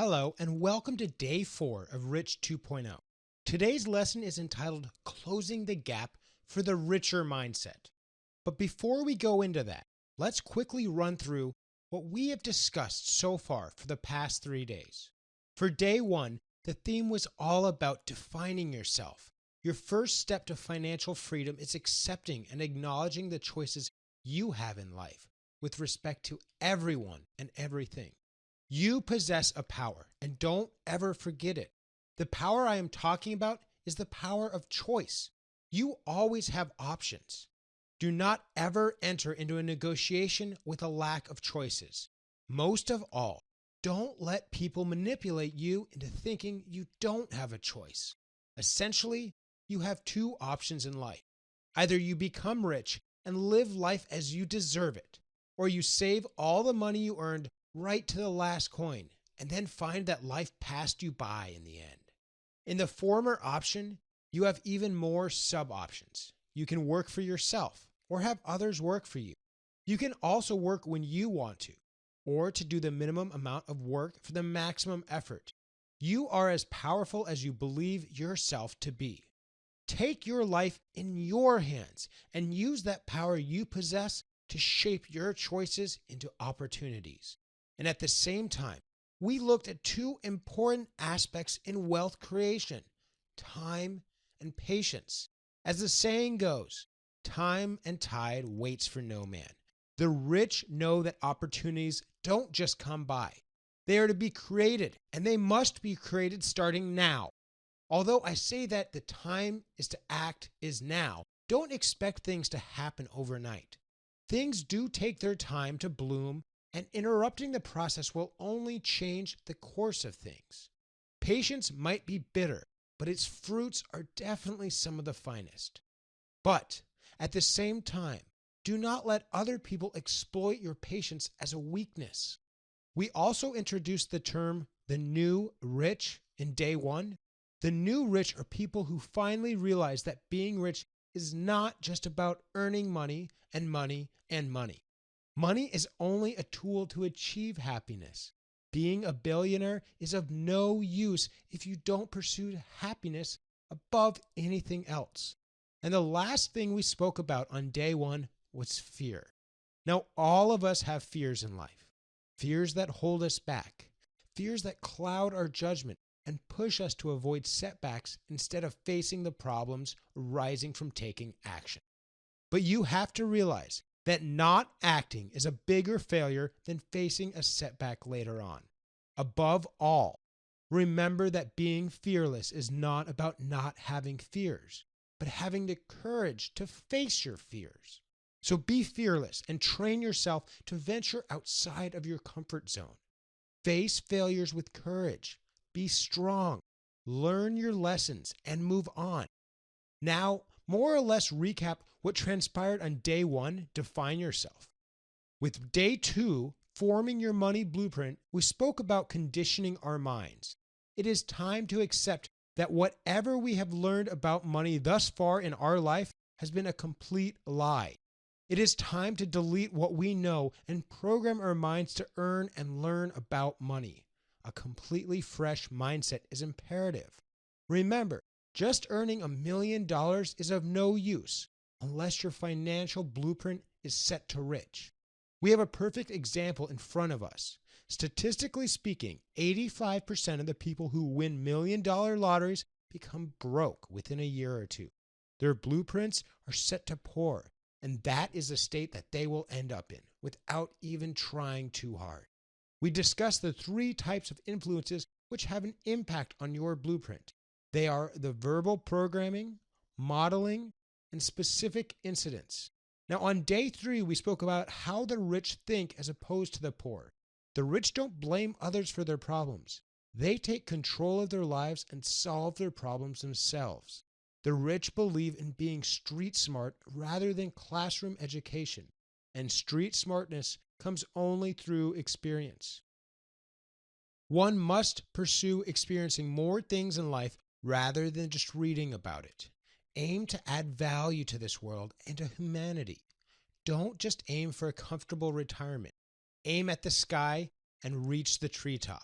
Hello, and welcome to Day 4 of Rich 2.0. Today's lesson is entitled Closing the Gap for the Richer Mindset. But before we go into that, let's quickly run through what we have discussed so far for the past 3 days. For Day 1, the theme was all about defining yourself. Your first step to financial freedom is accepting and acknowledging the choices you have in life with respect to everyone and everything. You possess a power, and don't ever forget it. The power I am talking about is the power of choice. You always have options. Do not ever enter into a negotiation with a lack of choices. Most of all, don't let people manipulate you into thinking you don't have a choice. Essentially, you have two options in life. Either you become rich and live life as you deserve it, or you save all the money you earned right to the last coin, and then find that life passed you by in the end. In the former option, you have even more sub-options. You can work for yourself or have others work for you. You can also work when you want to, or to do the minimum amount of work for the maximum effort. You are as powerful as you believe yourself to be. Take your life in your hands and use that power you possess to shape your choices into opportunities. And at the same time, we looked at two important aspects in wealth creation: time and patience. As the saying goes, time and tide waits for no man. The rich know that opportunities don't just come by. They are to be created, and they must be created starting now. Although I say that the time is to act is now, don't expect things to happen overnight. Things do take their time to bloom, and interrupting the process will only change the course of things. Patience might be bitter, but its fruits are definitely some of the finest. But at the same time, do not let other people exploit your patience as a weakness. We also introduced the term the new rich in Day 1. The new rich are people who finally realize that being rich is not just about earning money and money and money. Money is only a tool to achieve happiness. Being a billionaire is of no use if you don't pursue happiness above anything else. And the last thing we spoke about on Day 1 was fear. Now, all of us have fears in life. Fears that hold us back. Fears that cloud our judgment and push us to avoid setbacks instead of facing the problems arising from taking action. But you have to realize that not acting is a bigger failure than facing a setback later on. Above all, remember that being fearless is not about not having fears, but having the courage to face your fears. So be fearless and train yourself to venture outside of your comfort zone. Face failures with courage. Be strong. Learn your lessons and move on. Now, more or less recap what transpired on Day 1, define yourself. With Day 2, forming your money blueprint, we spoke about conditioning our minds. It is time to accept that whatever we have learned about money thus far in our life has been a complete lie. It is time to delete what we know and program our minds to earn and learn about money. A completely fresh mindset is imperative. Remember, just earning $1 million is of no use unless your financial blueprint is set to rich. We have a perfect example in front of us. Statistically speaking, 85% of the people who win $1 million lotteries become broke within a year or two. Their blueprints are set to poor, and that is the state that they will end up in without even trying too hard. We discussed the 3 types of influences which have an impact on your blueprint. They are the verbal programming, modeling, and specific incidents. Now, on Day 3, we spoke about how the rich think as opposed to the poor. The rich don't blame others for their problems. They take control of their lives and solve their problems themselves. The rich believe in being street smart rather than classroom education, and street smartness comes only through experience. One must pursue experiencing more things in life rather than just reading about it. Aim to add value to this world and to humanity. Don't just aim for a comfortable retirement. Aim at the sky and reach the treetop.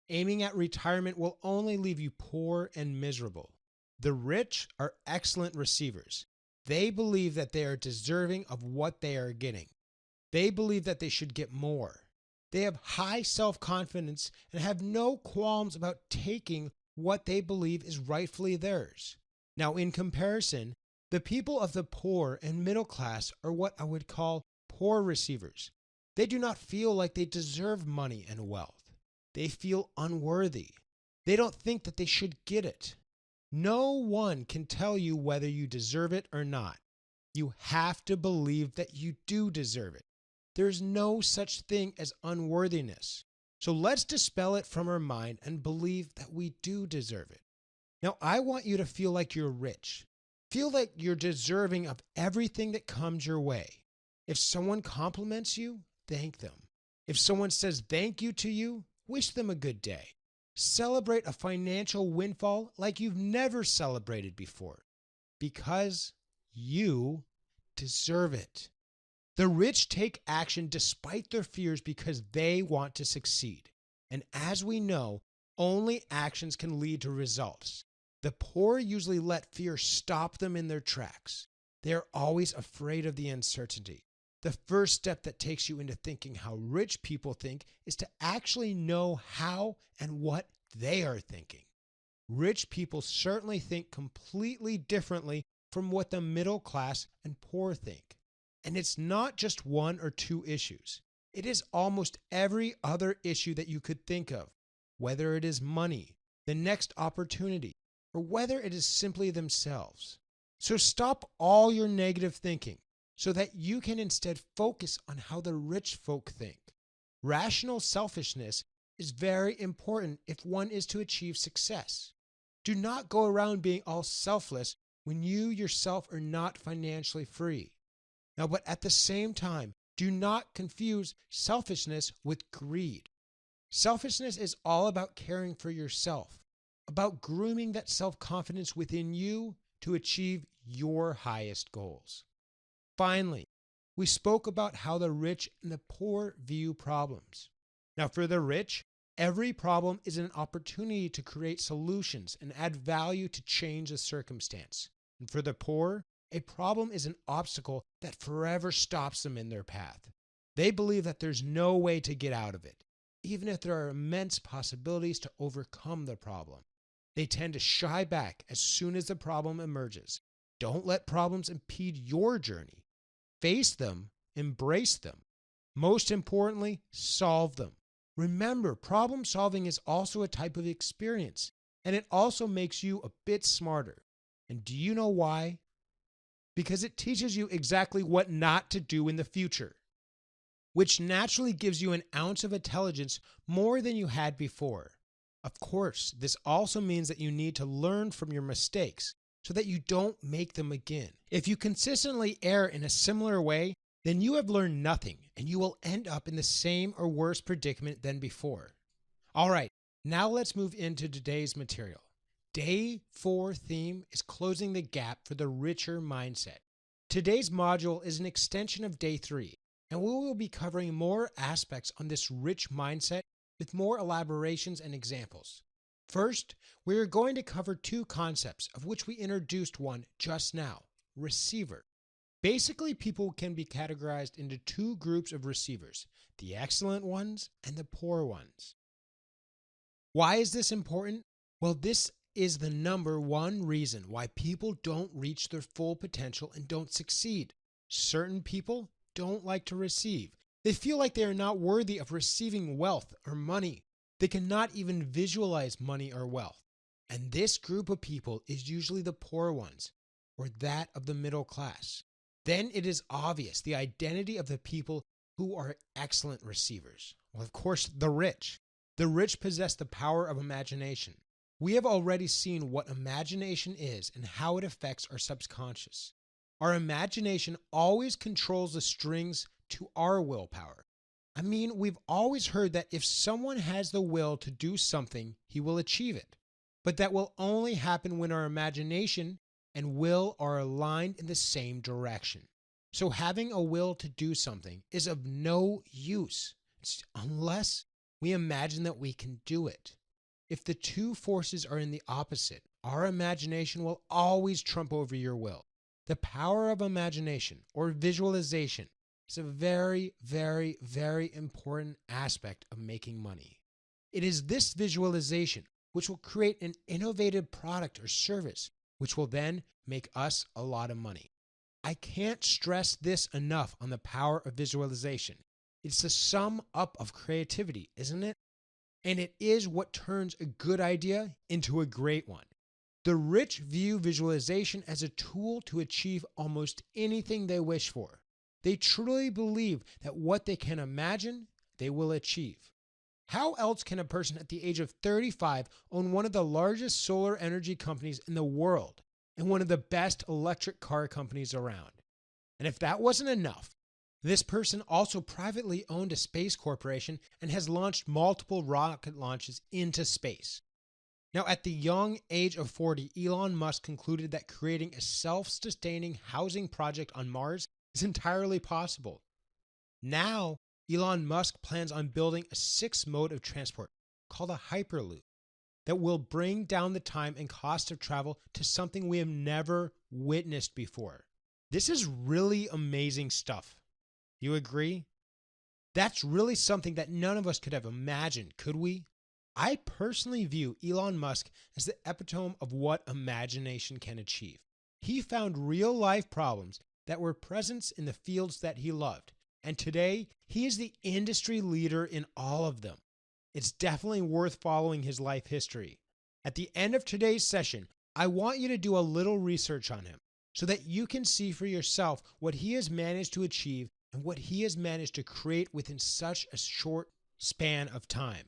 Aiming at retirement will only leave you poor and miserable. The rich are excellent receivers. They believe that they are deserving of what they are getting. They believe that they should get more. They have high self-confidence and have no qualms about taking what they believe is rightfully theirs. Now, in comparison, the people of the poor and middle class are what I would call poor receivers. They do not feel like they deserve money and wealth. They feel unworthy. They don't think that they should get it. No one can tell you whether you deserve it or not. You have to believe that you do deserve it. There's no such thing as unworthiness. So let's dispel it from our mind and believe that we do deserve it. Now, I want you to feel like you're rich. Feel like you're deserving of everything that comes your way. If someone compliments you, thank them. If someone says thank you to you, wish them a good day. Celebrate a financial windfall like you've never celebrated before, because you deserve it. The rich take action despite their fears because they want to succeed. And as we know, only actions can lead to results. The poor usually let fear stop them in their tracks. They are always afraid of the uncertainty. The first step that takes you into thinking how rich people think is to actually know how and what they are thinking. Rich people certainly think completely differently from what the middle class and poor think. And it's not just one or two issues. It is almost every other issue that you could think of, whether it is money, the next opportunity, or whether it is simply themselves. So stop all your negative thinking so that you can instead focus on how the rich folk think. Rational selfishness is very important if one is to achieve success. Do not go around being all selfless when you yourself are not financially free. Now, but at the same time, do not confuse selfishness with greed. Selfishness is all about caring for yourself, about grooming that self-confidence within you to achieve your highest goals. Finally, we spoke about how the rich and the poor view problems. Now, for the rich, every problem is an opportunity to create solutions and add value to change a circumstance. And for the poor, a problem is an obstacle that forever stops them in their path. They believe that there's no way to get out of it, even if there are immense possibilities to overcome the problem. They tend to shy back as soon as the problem emerges. Don't let problems impede your journey. Face them, embrace them. Most importantly, solve them. Remember, problem solving is also a type of experience, and it also makes you a bit smarter. And do you know why? Because it teaches you exactly what not to do in the future, which naturally gives you an ounce of intelligence more than you had before. Of course, this also means that you need to learn from your mistakes so that you don't make them again. If you consistently err in a similar way, then you have learned nothing and you will end up in the same or worse predicament than before. All right, now let's move into today's material. Day 4 theme is closing the gap for the richer mindset. Today's module is an extension of Day 3, and we will be covering more aspects on this rich mindset with more elaborations and examples. First, we are going to cover two concepts, of which we introduced one just now: receiver. Basically, people can be categorized into two groups of receivers, the excellent ones and the poor ones. Why is this important? Well, this is the number one reason why people don't reach their full potential and don't succeed. Certain people don't like to receive. They feel like they are not worthy of receiving wealth or money. They cannot even visualize money or wealth. And this group of people is usually the poor ones, or that of the middle class. Then it is obvious the identity of the people who are excellent receivers. Well, of course, the rich. The rich possess the power of imagination. We have already seen what imagination is and how it affects our subconscious. Our imagination always controls the strings to our willpower. I mean, we've always heard that if someone has the will to do something, he will achieve it. But that will only happen when our imagination and will are aligned in the same direction. So having a will to do something is of no use unless we imagine that we can do it. If the two forces are in the opposite, our imagination will always trump over your will. The power of imagination or visualization is a very, very, very important aspect of making money. It is this visualization which will create an innovative product or service, which will then make us a lot of money. I can't stress this enough on the power of visualization. It's the sum up of creativity, isn't it? And it is what turns a good idea into a great one. The rich view visualization as a tool to achieve almost anything they wish for. They truly believe that what they can imagine, they will achieve. How else can a person at the age of 35 own one of the largest solar energy companies in the world and one of the best electric car companies around? And if that wasn't enough, this person also privately owned a space corporation and has launched multiple rocket launches into space. Now, at the young age of 40, Elon Musk concluded that creating a self-sustaining housing project on Mars is entirely possible. Now, Elon Musk plans on building a sixth mode of transport called a Hyperloop that will bring down the time and cost of travel to something we have never witnessed before. This is really amazing stuff. You agree? That's really something that none of us could have imagined, could we? I personally view Elon Musk as the epitome of what imagination can achieve. He found real-life problems that were present in the fields that he loved, and today he is the industry leader in all of them. It's definitely worth following his life history. At the end of today's session, I want you to do a little research on him so that you can see for yourself what he has managed to achieve and what he has managed to create within such a short span of time.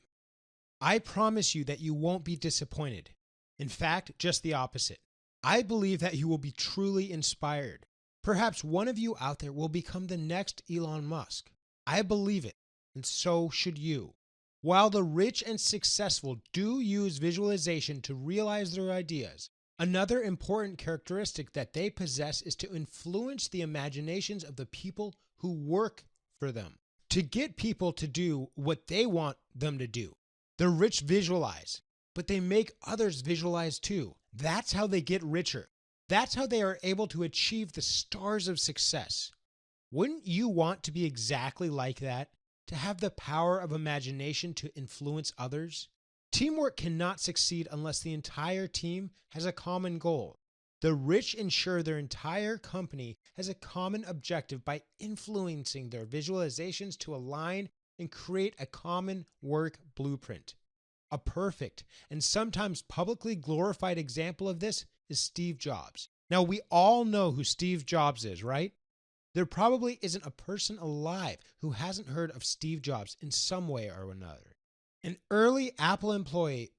I promise you that you won't be disappointed. In fact, just the opposite. I believe that you will be truly inspired. Perhaps one of you out there will become the next Elon Musk. I believe it, and so should you. While the rich and successful do use visualization to realize their ideas, another important characteristic that they possess is to influence the imaginations of the people who work for them, to get people to do what they want them to do. The rich visualize, but they make others visualize too. That's how they get richer. That's how they are able to achieve the stars of success. Wouldn't you want to be exactly like that? To have the power of imagination to influence others? Teamwork cannot succeed unless the entire team has a common goal. The rich ensure their entire company has a common objective by influencing their visualizations to align and create a common work blueprint. A perfect and sometimes publicly glorified example of this is Steve Jobs. Now, we all know who Steve Jobs is, right? There probably isn't a person alive who hasn't heard of Steve Jobs in some way or another. An early Apple employee,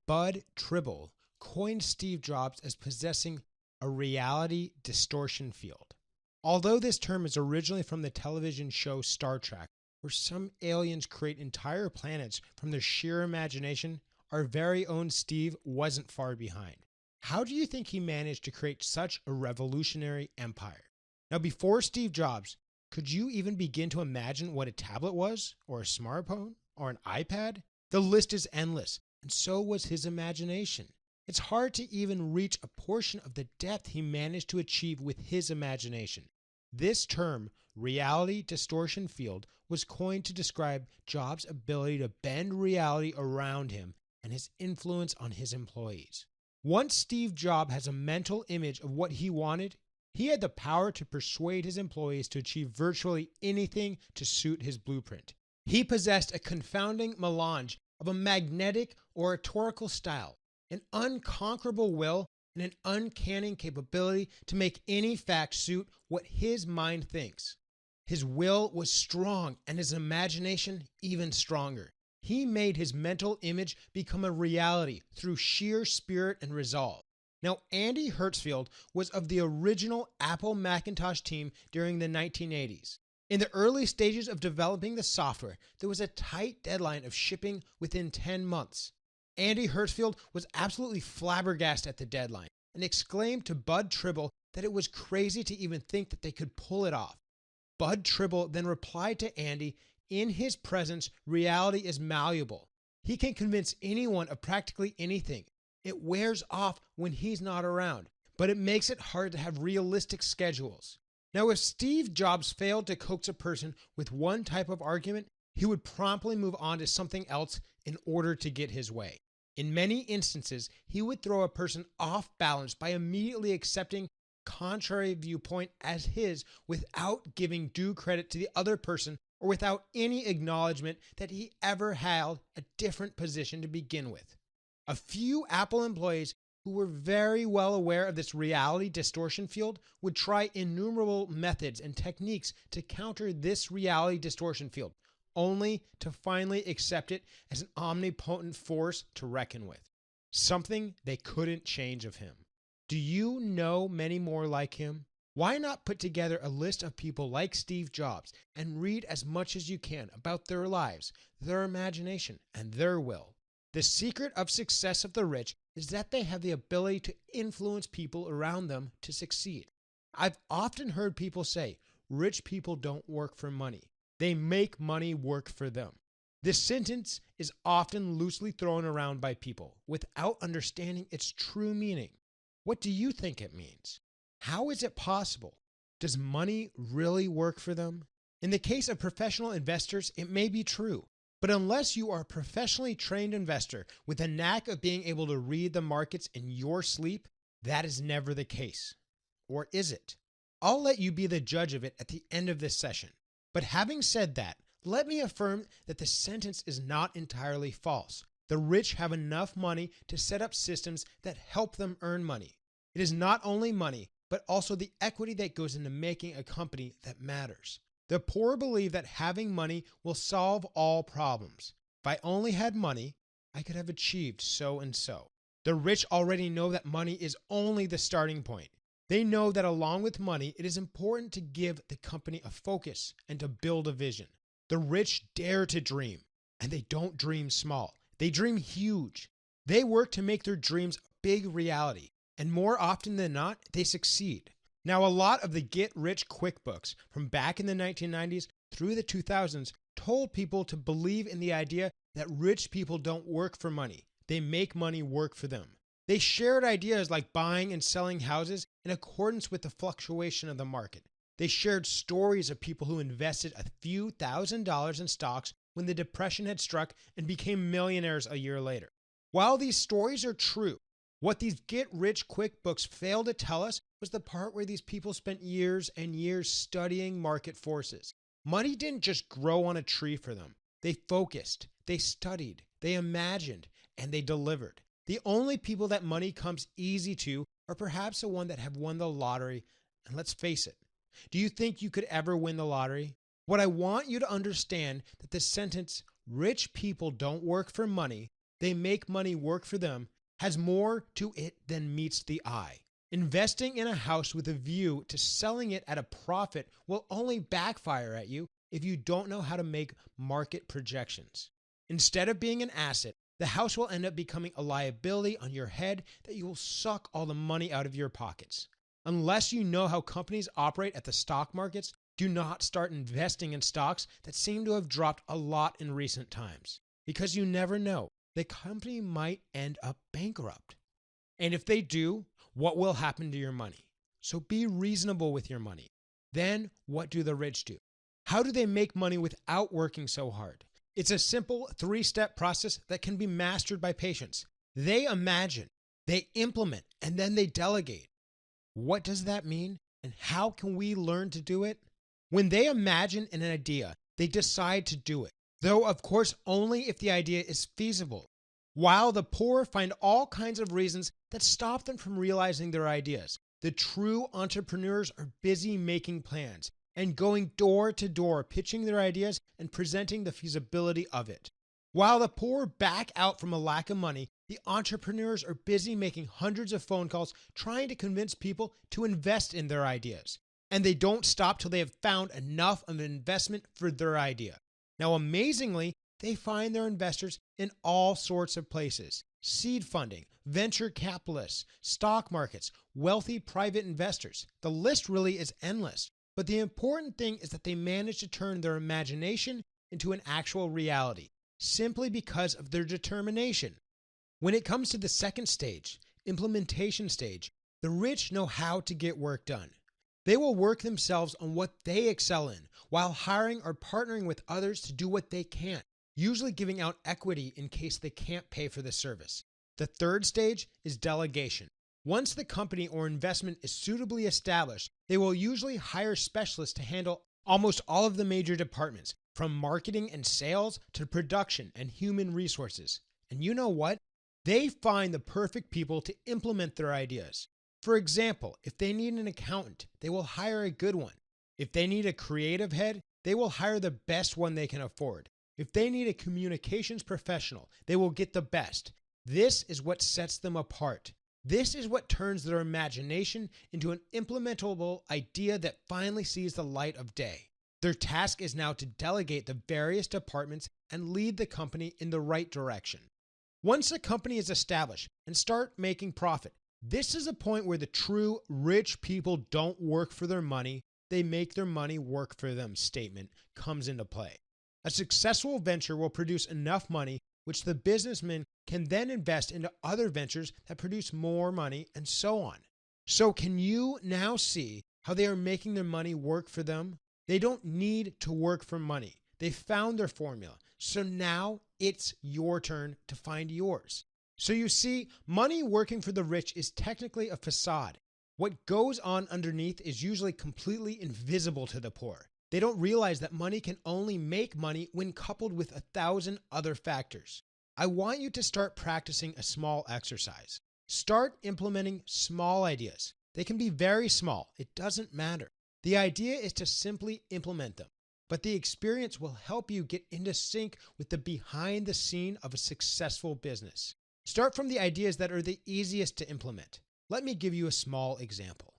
Bud Tribble, coined Steve Jobs as possessing a reality distortion field. Although this term is originally from the television show Star Trek, where some aliens create entire planets from their sheer imagination, our very own Steve wasn't far behind. How do you think he managed to create such a revolutionary empire? Now, before Steve Jobs, could you even begin to imagine what a tablet was, or a smartphone, or an iPad? The list is endless, and so was his imagination. It's hard to even reach a portion of the depth he managed to achieve with his imagination. This term, reality distortion field, was coined to describe Jobs' ability to bend reality around him and his influence on his employees. Once Steve Jobs has a mental image of what he wanted, he had the power to persuade his employees to achieve virtually anything to suit his blueprint. He possessed a confounding melange of a magnetic oratorical style, an unconquerable will, and an uncanny capability to make any fact suit what his mind thinks. His will was strong and his imagination even stronger. He made his mental image become a reality through sheer spirit and resolve. Now, Andy Hertzfeld was of the original Apple Macintosh team during the 1980s. In the early stages of developing the software, there was a tight deadline of shipping within 10 months. Andy Hertzfeld was absolutely flabbergasted at the deadline and exclaimed to Bud Tribble that it was crazy to even think that they could pull it off. Bud Tribble then replied to Andy, in his presence, reality is malleable. He can convince anyone of practically anything. It wears off when he's not around, but it makes it hard to have realistic schedules. Now, if Steve Jobs failed to coax a person with one type of argument, he would promptly move on to something else in order to get his way. In many instances, he would throw a person off balance by immediately accepting contrary viewpoint as his without giving due credit to the other person or without any acknowledgement that he ever held a different position to begin with. A few Apple employees who were very well aware of this reality distortion field would try innumerable methods and techniques to counter this reality distortion field, only to finally accept it as an omnipotent force to reckon with, something they couldn't change of him. Do you know many more like him? Why not put together a list of people like Steve Jobs and read as much as you can about their lives, their imagination, and their will? The secret of success of the rich is that they have the ability to influence people around them to succeed. I've often heard people say, rich people don't work for money. They make money work for them. This sentence is often loosely thrown around by people without understanding its true meaning. What do you think it means? How is it possible? Does money really work for them? In the case of professional investors, it may be true, but unless you are a professionally trained investor with a knack of being able to read the markets in your sleep, that is never the case. Or is it? I'll let you be the judge of it at the end of this session. But having said that, let me affirm that the sentence is not entirely false. The rich have enough money to set up systems that help them earn money. It is not only money, but also the equity that goes into making a company that matters. The poor believe that having money will solve all problems. If I only had money, I could have achieved so and so. The rich already know that money is only the starting point. They know that along with money, it is important to give the company a focus and to build a vision. The rich dare to dream, and they don't dream small. They dream huge. They work to make their dreams a big reality, and more often than not, they succeed. Now, a lot of the get-rich-quick books from back in the 1990s through the 2000s told people to believe in the idea that rich people don't work for money. They make money work for them. They shared ideas like buying and selling houses in accordance with the fluctuation of the market. They shared stories of people who invested a few $1,000s in stocks when the Depression had struck and became millionaires a year later. While these stories are true, what these get-rich-quick books fail to tell us was the part where these people spent years and years studying market forces. Money didn't just grow on a tree for them. They focused, they studied, they imagined, and they delivered. The only people that money comes easy to are perhaps the ones that have won the lottery. And let's face it, do you think you could ever win the lottery? What I want you to understand that the sentence, rich people don't work for money, they make money work for them, has more to it than meets the eye. Investing in a house with a view to selling it at a profit will only backfire at you if you don't know how to make market projections. Instead of being an asset, the house will end up becoming a liability on your head that you will suck all the money out of your pockets. Unless you know how companies operate at the stock markets, do not start investing in stocks that seem to have dropped a lot in recent times. Because you never know, the company might end up bankrupt. And if they do, what will happen to your money? So be reasonable with your money. Then what do the rich do? How do they make money without working so hard? It's a simple 3-step process that can be mastered by patience. They imagine, they implement, and then they delegate. What does that mean? And how can we learn to do it? When they imagine an idea, they decide to do it, though of course only if the idea is feasible. While the poor find all kinds of reasons that stop them from realizing their ideas, the true entrepreneurs are busy making plans and going door to door pitching their ideas and presenting the feasibility of it. While the poor back out from a lack of money, the entrepreneurs are busy making hundreds of phone calls trying to convince people to invest in their ideas. And they don't stop till they have found enough of an investment for their idea. Now, amazingly, they find their investors in all sorts of places: seed funding, venture capitalists, stock markets, wealthy private investors. The list really is endless. But the important thing is that they manage to turn their imagination into an actual reality, simply because of their determination. When it comes to the second stage, implementation stage, the rich know how to get work done. They will work themselves on what they excel in, while hiring or partnering with others to do what they can't, usually giving out equity in case they can't pay for the service. The third stage is delegation. Once the company or investment is suitably established, they will usually hire specialists to handle almost all of the major departments, from marketing and sales to production and human resources. And you know what? They find the perfect people to implement their ideas. For example, if they need an accountant, they will hire a good one. If they need a creative head, they will hire the best one they can afford. If they need a communications professional, they will get the best. This is what sets them apart. This is what turns their imagination into an implementable idea that finally sees the light of day. Their task is now to delegate the various departments and lead the company in the right direction. Once a company is established and start making profit, this is a point where the true rich people don't work for their money, they make their money work for them statement comes into play. A successful venture will produce enough money which the businessman can then invest into other ventures that produce more money, and so on. So can you now see how they are making their money work for them? They don't need to work for money. They found their formula. So now it's your turn to find yours. So you see, money working for the rich is technically a facade. What goes on underneath is usually completely invisible to the poor. They don't realize that money can only make money when coupled with 1,000 other factors. I want you to start practicing a small exercise. Start implementing small ideas. They can be very small. It doesn't matter. The idea is to simply implement them. But the experience will help you get into sync with the behind the scene of a successful business. Start from the ideas that are the easiest to implement. Let me give you a small example.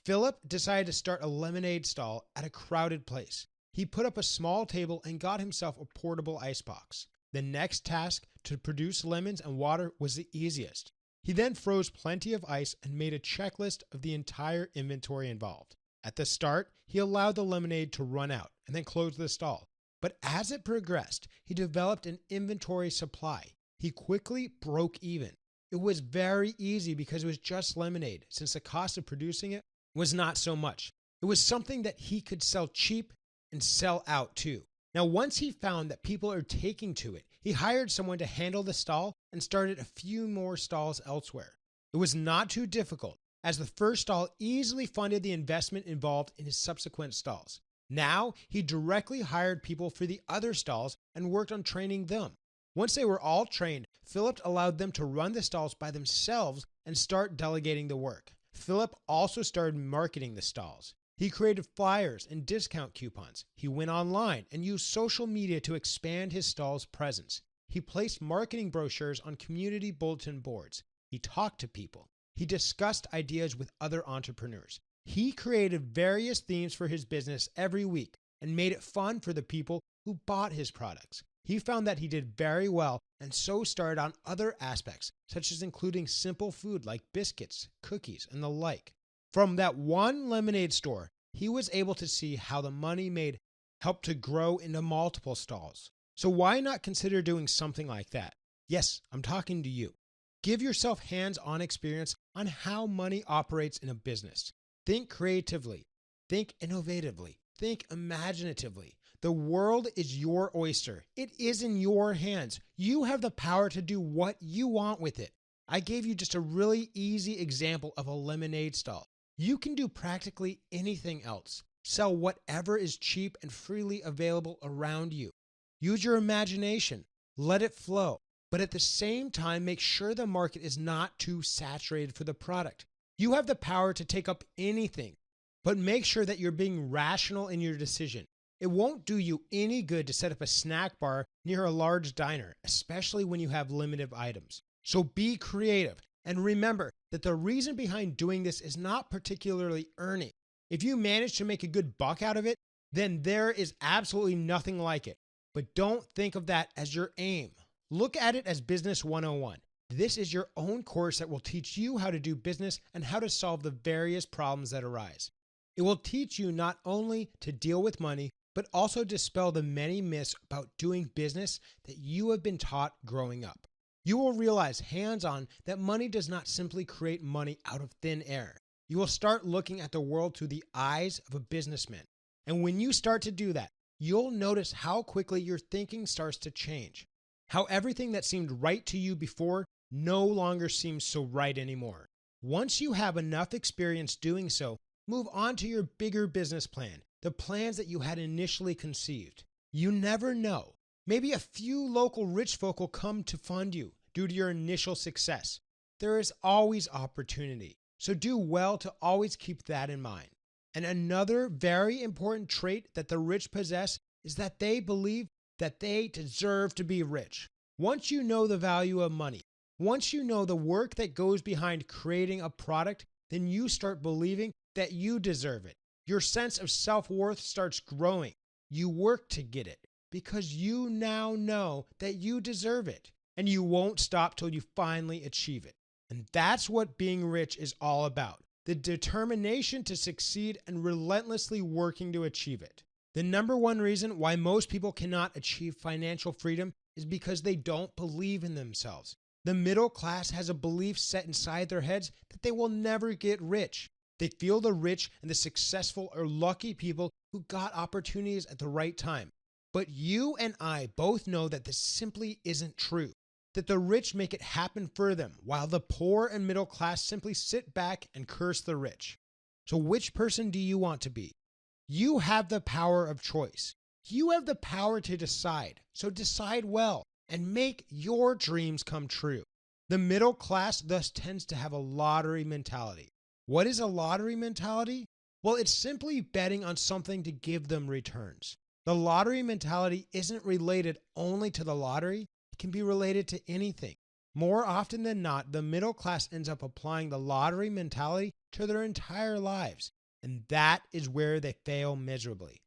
Philip decided to start a lemonade stall at a crowded place. He put up a small table and got himself a portable icebox. The next task, to produce lemons and water, was the easiest. He then froze plenty of ice and made a checklist of the entire inventory involved. At the start, he allowed the lemonade to run out and then closed the stall. But as it progressed, he developed an inventory supply. He quickly broke even. It was very easy because it was just lemonade, since the cost of producing it was not so much. It was something that he could sell cheap and sell out too. Now, once he found that people are taking to it, he hired someone to handle the stall and started a few more stalls elsewhere. It was not too difficult, as the first stall easily funded the investment involved in his subsequent stalls. Now, he directly hired people for the other stalls and worked on training them. Once they were all trained, Philip allowed them to run the stalls by themselves and start delegating the work. Philip also started marketing the stalls. He created flyers and discount coupons. He went online and used social media to expand his stall's presence. He placed marketing brochures on community bulletin boards. He talked to people. He discussed ideas with other entrepreneurs. He created various themes for his business every week and made it fun for the people who bought his products. He found that he did very well and so started on other aspects, such as including simple food like biscuits, cookies, and the like. From that one lemonade store, he was able to see how the money made helped to grow into multiple stalls. So why not consider doing something like that? Yes, I'm talking to you. Give yourself hands-on experience on how money operates in a business. Think creatively. Think innovatively. Think imaginatively. The world is your oyster. It is in your hands. You have the power to do what you want with it. I gave you just a really easy example of a lemonade stall. You can do practically anything else. Sell whatever is cheap and freely available around you. Use your imagination. Let it flow. But at the same time, make sure the market is not too saturated for the product. You have the power to take up anything, but make sure that you're being rational in your decision. It won't do you any good to set up a snack bar near a large diner, especially when you have limited items. So be creative. And remember that the reason behind doing this is not particularly earning. If you manage to make a good buck out of it, then there is absolutely nothing like it. But don't think of that as your aim. Look at it as Business 101. This is your own course that will teach you how to do business and how to solve the various problems that arise. It will teach you not only to deal with money, but also dispel the many myths about doing business that you have been taught growing up. You will realize hands-on that money does not simply create money out of thin air. You will start looking at the world through the eyes of a businessman. And when you start to do that, you'll notice how quickly your thinking starts to change. How everything that seemed right to you before no longer seems so right anymore. Once you have enough experience doing so, move on to your bigger business plan, the plans that you had initially conceived. You never know. Maybe a few local rich folk will come to fund you due to your initial success. There is always opportunity, so do well to always keep that in mind. And another very important trait that the rich possess is that they believe that they deserve to be rich. Once you know the value of money, once you know the work that goes behind creating a product, then you start believing that you deserve it. Your sense of self-worth starts growing. You work to get it because you now know that you deserve it, and you won't stop till you finally achieve it. And that's what being rich is all about. The determination to succeed and relentlessly working to achieve it. The number one reason why most people cannot achieve financial freedom is because they don't believe in themselves. The middle class has a belief set inside their heads that they will never get rich. They feel the rich and the successful are lucky people who got opportunities at the right time. But you and I both know that this simply isn't true. That the rich make it happen for them, while the poor and middle class simply sit back and curse the rich. So which person do you want to be? You have the power of choice. You have the power to decide. So decide well and make your dreams come true. The middle class thus tends to have a lottery mentality. What is a lottery mentality? Well, it's simply betting on something to give them returns. The lottery mentality isn't related only to the lottery. It can be related to anything. More often than not, the middle class ends up applying the lottery mentality to their entire lives. And that is where they fail miserably.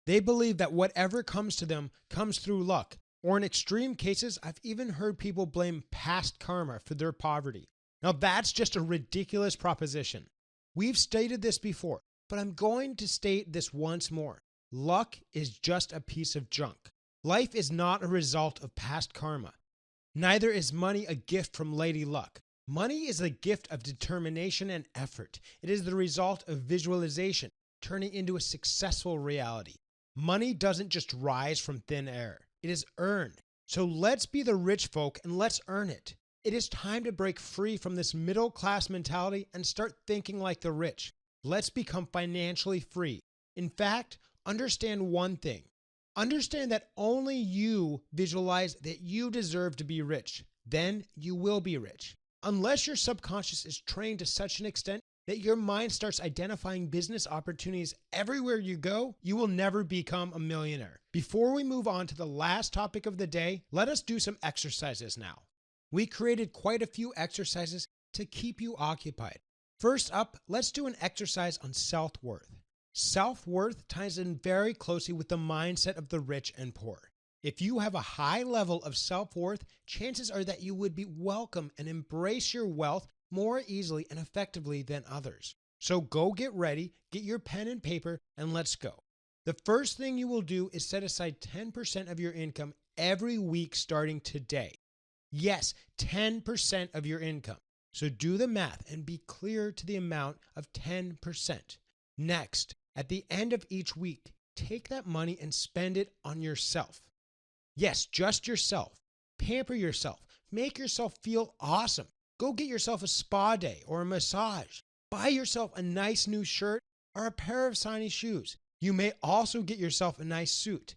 They believe that whatever comes to them comes through luck. Or in extreme cases, I've even heard people blame past karma for their poverty. Now that's just a ridiculous proposition. We've stated this before, but I'm going to state this once more. Luck is just a piece of junk. Life is not a result of past karma. Neither is money a gift from Lady Luck. Money is a gift of determination and effort. It is the result of visualization, turning into a successful reality. Money doesn't just rise from thin air. It is earned. So let's be the rich folk and let's earn it. It is time to break free from this middle class mentality and start thinking like the rich. Let's become financially free. In fact, understand one thing. Understand that only you visualize that you deserve to be rich. Then you will be rich. Unless your subconscious is trained to such an extent that your mind starts identifying business opportunities everywhere you go, you will never become a millionaire. Before we move on to the last topic of the day, let us do some exercises now. We created quite a few exercises to keep you occupied. First up, let's do an exercise on self-worth. Self-worth ties in very closely with the mindset of the rich and poor. If you have a high level of self-worth, chances are that you would be welcome and embrace your wealth more easily and effectively than others. So go get ready, get your pen and paper, and let's go. The first thing you will do is set aside 10% of your income every week starting today. Yes, 10% of your income. So do the math and be clear to the amount of 10%. Next, at the end of each week, take that money and spend it on yourself. Yes, just yourself. Pamper yourself. Make yourself feel awesome. Go get yourself a spa day or a massage. Buy yourself a nice new shirt or a pair of shiny shoes. You may also get yourself a nice suit.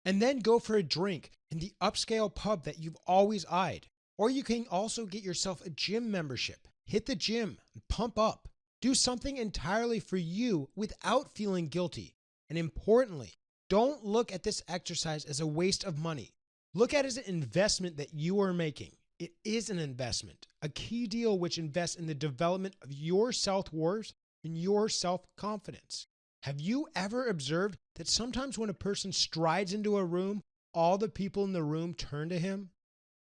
And then go for a drink in the upscale pub that you've always eyed. Or you can also get yourself a gym membership. Hit the gym and pump up. Do something entirely for you without feeling guilty. And importantly, don't look at this exercise as a waste of money. Look at it as an investment that you are making. It is an investment, a key deal which invests in the development of your self-worth and your self-confidence. Have you ever observed that sometimes when a person strides into a room, all the people in the room turn to him?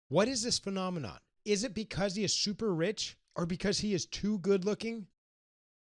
What is this phenomenon? Is it because he is super rich or because he is too good looking?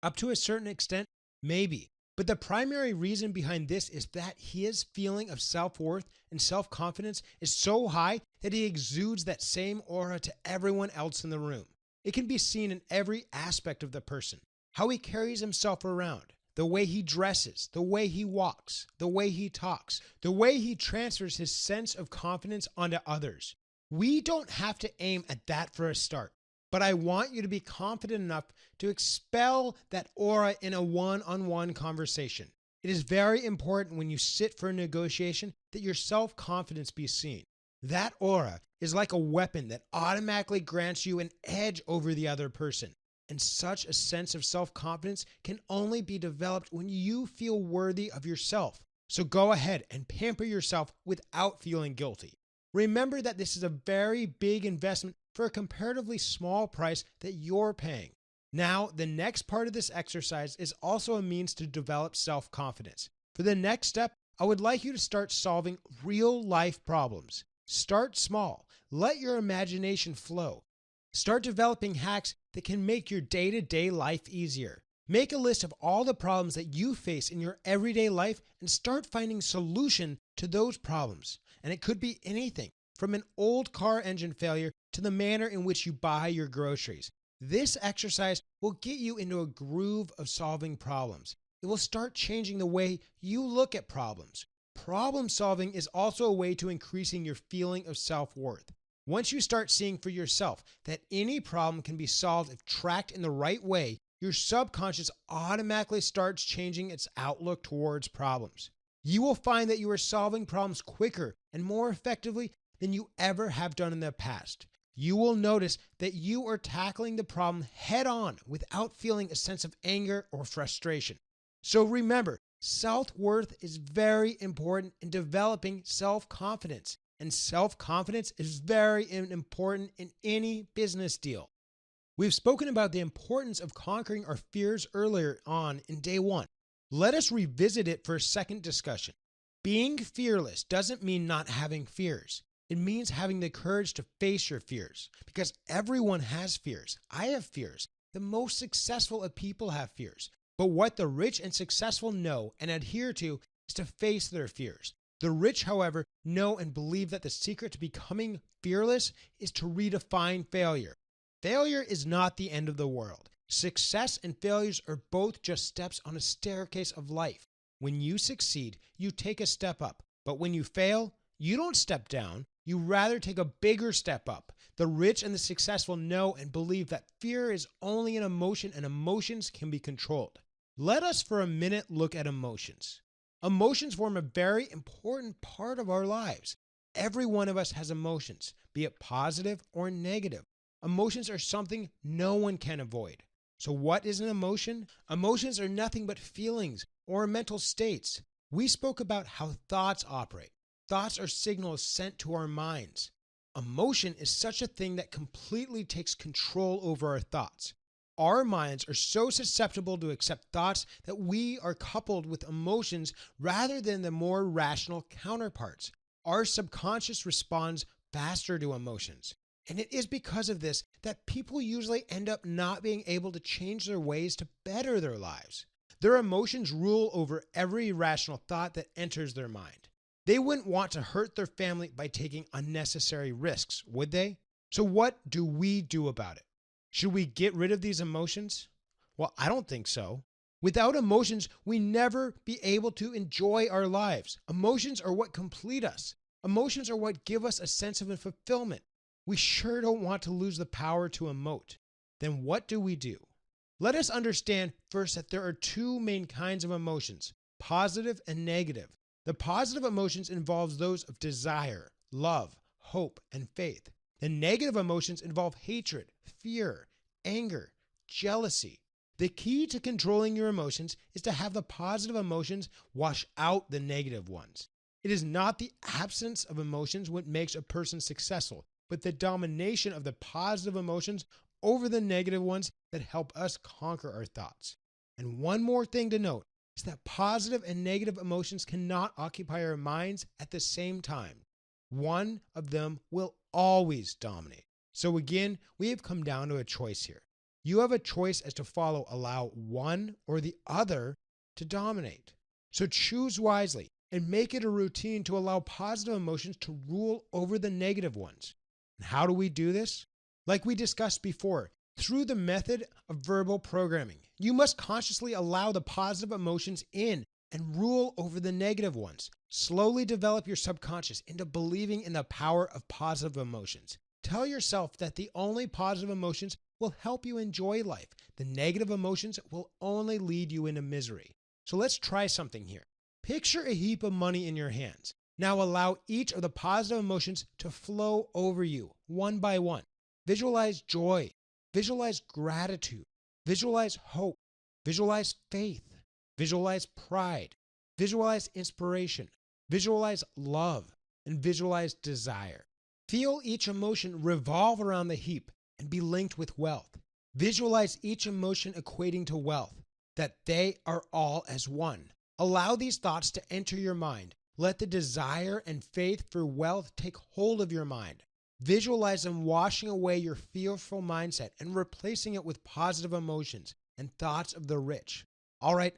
Up to a certain extent, maybe. But the primary reason behind this is that his feeling of self-worth and self-confidence is so high that he exudes that same aura to everyone else in the room. It can be seen in every aspect of the person, how he carries himself around, the way he dresses, the way he walks, the way he talks, the way he transfers his sense of confidence onto others. We don't have to aim at that for a start, but I want you to be confident enough to expel that aura in a one-on-one conversation. It is very important when you sit for a negotiation that your self-confidence be seen. That aura is like a weapon that automatically grants you an edge over the other person. And such a sense of self-confidence can only be developed when you feel worthy of yourself. So go ahead and pamper yourself without feeling guilty. Remember that this is a very big investment for a comparatively small price that you're paying. Now, the next part of this exercise is also a means to develop self-confidence. For the next step, I would like you to start solving real-life problems. Start small. Let your imagination flow. Start developing hacks that can make your day-to-day life easier. Make a list of all the problems that you face in your everyday life and start finding solution to those problems. And it could be anything from an old car engine failure to the manner in which you buy your groceries. This exercise will get you into a groove of solving problems. It will start changing the way you look at problems. Problem solving is also a way to increasing your feeling of self-worth. Once you start seeing for yourself that any problem can be solved if tracked in the right way, your subconscious automatically starts changing its outlook towards problems. You will find that you are solving problems quicker and more effectively than you ever have done in the past. You will notice that you are tackling the problem head on without feeling a sense of anger or frustration. So remember, self-worth is very important in developing self-confidence. And self-confidence is very important in any business deal. We've spoken about the importance of conquering our fears earlier on in day 1. Let us revisit it for a second discussion. Being fearless doesn't mean not having fears. It means having the courage to face your fears, because everyone has fears. I have fears. The most successful of people have fears. But what the rich and successful know and adhere to is to face their fears. The rich, however, know and believe that the secret to becoming fearless is to redefine failure. Failure is not the end of the world. Success and failures are both just steps on a staircase of life. When you succeed, you take a step up. But when you fail, you don't step down. You rather take a bigger step up. The rich and the successful know and believe that fear is only an emotion and emotions can be controlled. Let us for a minute look at emotions. Emotions form a very important part of our lives. Every one of us has emotions, be it positive or negative. Emotions are something no one can avoid. So what is an emotion? Emotions are nothing but feelings or mental states. We spoke about how thoughts operate. Thoughts are signals sent to our minds. Emotion is such a thing that completely takes control over our thoughts. Our minds are so susceptible to accept thoughts that we are coupled with emotions rather than the more rational counterparts. Our subconscious responds faster to emotions. And it is because of this that people usually end up not being able to change their ways to better their lives. Their emotions rule over every rational thought that enters their mind. They wouldn't want to hurt their family by taking unnecessary risks, would they? So what do we do about it? Should we get rid of these emotions? Well, I don't think so. Without emotions, we never be able to enjoy our lives. Emotions are what complete us. Emotions are what give us a sense of fulfillment. We sure don't want to lose the power to emote. Then what do we do? Let us understand first that there are two main kinds of emotions, positive and negative. The positive emotions involve those of desire, love, hope, and faith. The negative emotions involve hatred, fear, anger, jealousy. The key to controlling your emotions is to have the positive emotions wash out the negative ones. It is not the absence of emotions what makes a person successful, but the domination of the positive emotions over the negative ones that help us conquer our thoughts. And one more thing to note is that positive and negative emotions cannot occupy our minds at the same time. One of them will always dominate. So again, we have come down to a choice here. You have a choice as to allow one or the other to dominate. So choose wisely and make it a routine to allow positive emotions to rule over the negative ones. And how do we do this? Like we discussed before, through the method of verbal programming. You must consciously allow the positive emotions in and rule over the negative ones. Slowly develop your subconscious into believing in the power of positive emotions. Tell yourself that the only positive emotions will help you enjoy life. The negative emotions will only lead you into misery. So let's try something here. Picture a heap of money in your hands. Now allow each of the positive emotions to flow over you one by one. Visualize joy. Visualize gratitude. Visualize hope. Visualize faith. Visualize pride. Visualize inspiration. Visualize love. And visualize desire. Feel each emotion revolve around the heap and be linked with wealth. Visualize each emotion equating to wealth, that they are all as one. Allow these thoughts to enter your mind. Let the desire and faith for wealth take hold of your mind. Visualize them washing away your fearful mindset and replacing it with positive emotions and thoughts of the rich. All right,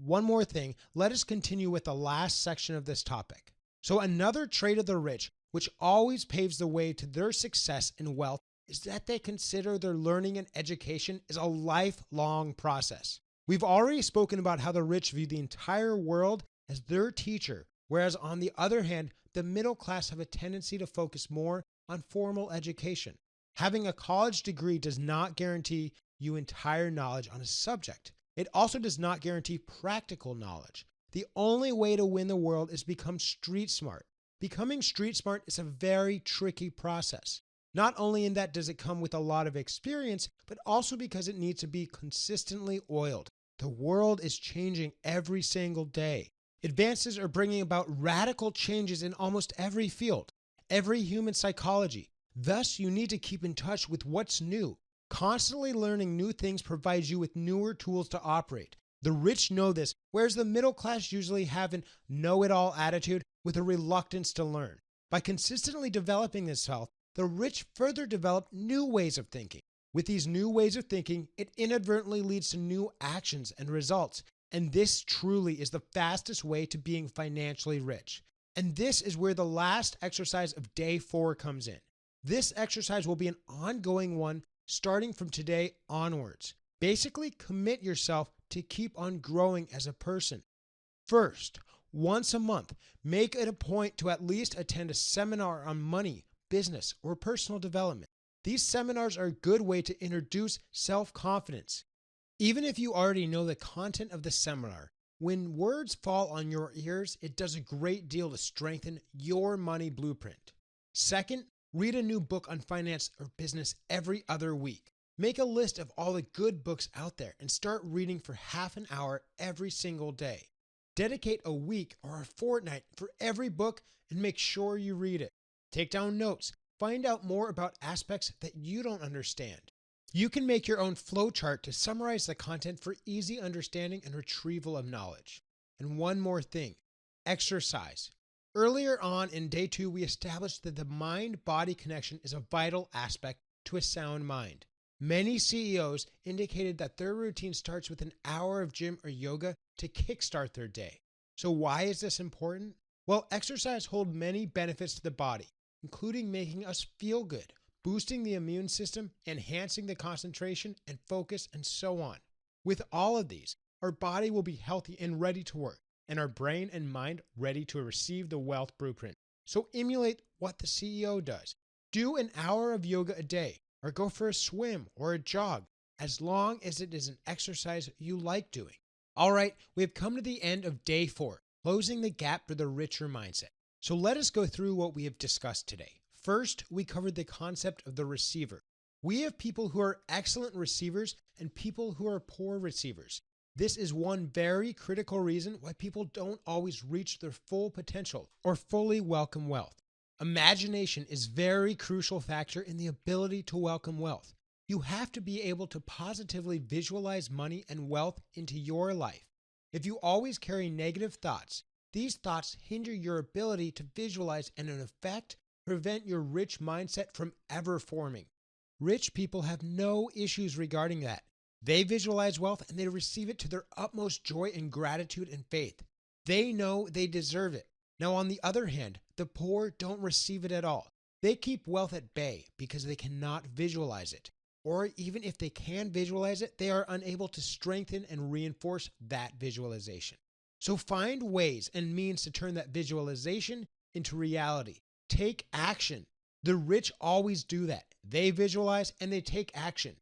one more thing. Let us continue with the last section of this topic. So another trait of the rich, which always paves the way to their success and wealth, is that they consider their learning and education is a lifelong process. We've already spoken about how the rich view the entire world as their teacher, whereas on the other hand, the middle class have a tendency to focus more on formal education. Having a college degree does not guarantee you entire knowledge on a subject. It also does not guarantee practical knowledge. The only way to win the world is to become street smart. Becoming street smart is a very tricky process. Not only in that does it come with a lot of experience, but also because it needs to be consistently oiled. The world is changing every single day. Advances are bringing about radical changes in almost every field, every human psychology. Thus, you need to keep in touch with what's new. Constantly learning new things provides you with newer tools to operate. The rich know this, whereas the middle class usually have an know-it-all attitude with a reluctance to learn. By consistently developing this health, the rich further develop new ways of thinking. With these new ways of thinking, it inadvertently leads to new actions and results. And this truly is the fastest way to being financially rich. And this is where the last exercise of day 4 comes in. This exercise will be an ongoing one starting from today onwards. Basically, commit yourself to keep on growing as a person. First, once a month, make it a point to at least attend a seminar on money, business, or personal development. These seminars are a good way to introduce self-confidence. Even if you already know the content of the seminar, when words fall on your ears, it does a great deal to strengthen your money blueprint. Second, read a new book on finance or business every other week. Make a list of all the good books out there and start reading for half an hour every single day. Dedicate a week or a fortnight for every book and make sure you read it. Take down notes. Find out more about aspects that you don't understand. You can make your own flowchart to summarize the content for easy understanding and retrieval of knowledge. And one more thing, exercise. Earlier on in day 2, we established that the mind-body connection is a vital aspect to a sound mind. Many CEOs indicated that their routine starts with an hour of gym or yoga to kickstart their day. So why is this important? Well, exercise holds many benefits to the body, including making us feel good, boosting the immune system, enhancing the concentration and focus, and so on. With all of these, our body will be healthy and ready to work, and our brain and mind ready to receive the wealth blueprint. So emulate what the CEO does. Do an hour of yoga a day, or go for a swim or a jog, as long as it is an exercise you like doing. All right, we have come to the end of day 4, closing the gap for the richer mindset. So let us go through what we have discussed today. First, we covered the concept of the receiver. We have people who are excellent receivers and people who are poor receivers. This is one very critical reason why people don't always reach their full potential or fully welcome wealth. Imagination is a very crucial factor in the ability to welcome wealth. You have to be able to positively visualize money and wealth into your life. If you always carry negative thoughts, these thoughts hinder your ability to visualize and in effect prevent your rich mindset from ever forming. Rich people have no issues regarding that. They visualize wealth and they receive it to their utmost joy and gratitude and faith. They know they deserve it. Now, on the other hand, the poor don't receive it at all. They keep wealth at bay because they cannot visualize it. Or even if they can visualize it, they are unable to strengthen and reinforce that visualization. So find ways and means to turn that visualization into reality. Take action. The rich always do that. They visualize and they take action.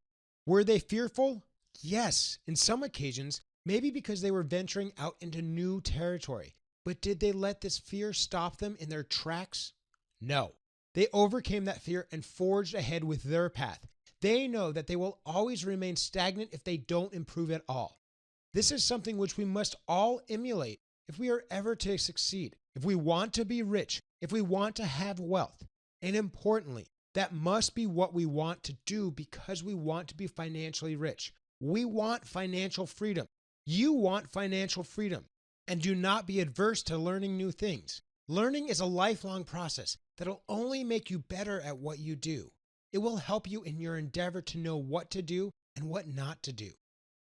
Were they fearful? Yes, in some occasions, maybe because they were venturing out into new territory. But did they let this fear stop them in their tracks? No. They overcame that fear and forged ahead with their path. They know that they will always remain stagnant if they don't improve at all. This is something which we must all emulate if we are ever to succeed, if we want to be rich, if we want to have wealth. And importantly, that must be what we want to do because we want to be financially rich. We want financial freedom. You want financial freedom. And do not be adverse to learning new things. Learning is a lifelong process that'll only make you better at what you do. It will help you in your endeavor to know what to do and what not to do.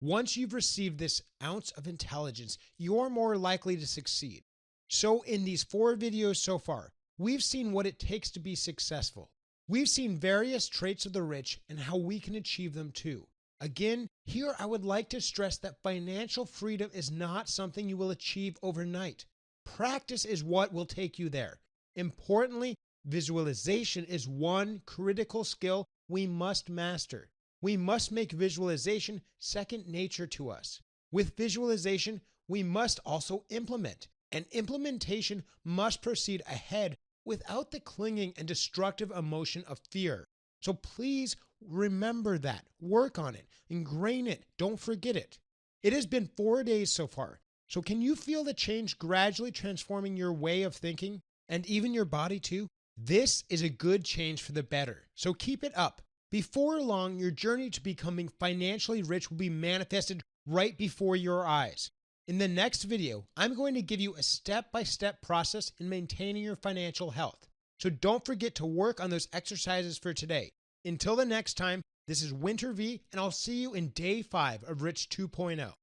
Once you've received this ounce of intelligence, you're more likely to succeed. So in these 4 videos so far, we've seen what it takes to be successful. We've seen various traits of the rich and how we can achieve them too. Again, here I would like to stress that financial freedom is not something you will achieve overnight. Practice is what will take you there. Importantly, visualization is one critical skill we must master. We must make visualization second nature to us. With visualization, we must also implement, and implementation must proceed ahead without the clinging and destructive emotion of fear. So please remember that, work on it, ingrain it, don't forget it. It has been 4 days so far. So can you feel the change gradually transforming your way of thinking and even your body too? This is a good change for the better. So keep it up. Before long, your journey to becoming financially rich will be manifested right before your eyes. In the next video, I'm going to give you a step-by-step process in maintaining your financial health. So don't forget to work on those exercises for today. Until the next time, this is Winter V, and I'll see you in day 5 of Rich 2.0.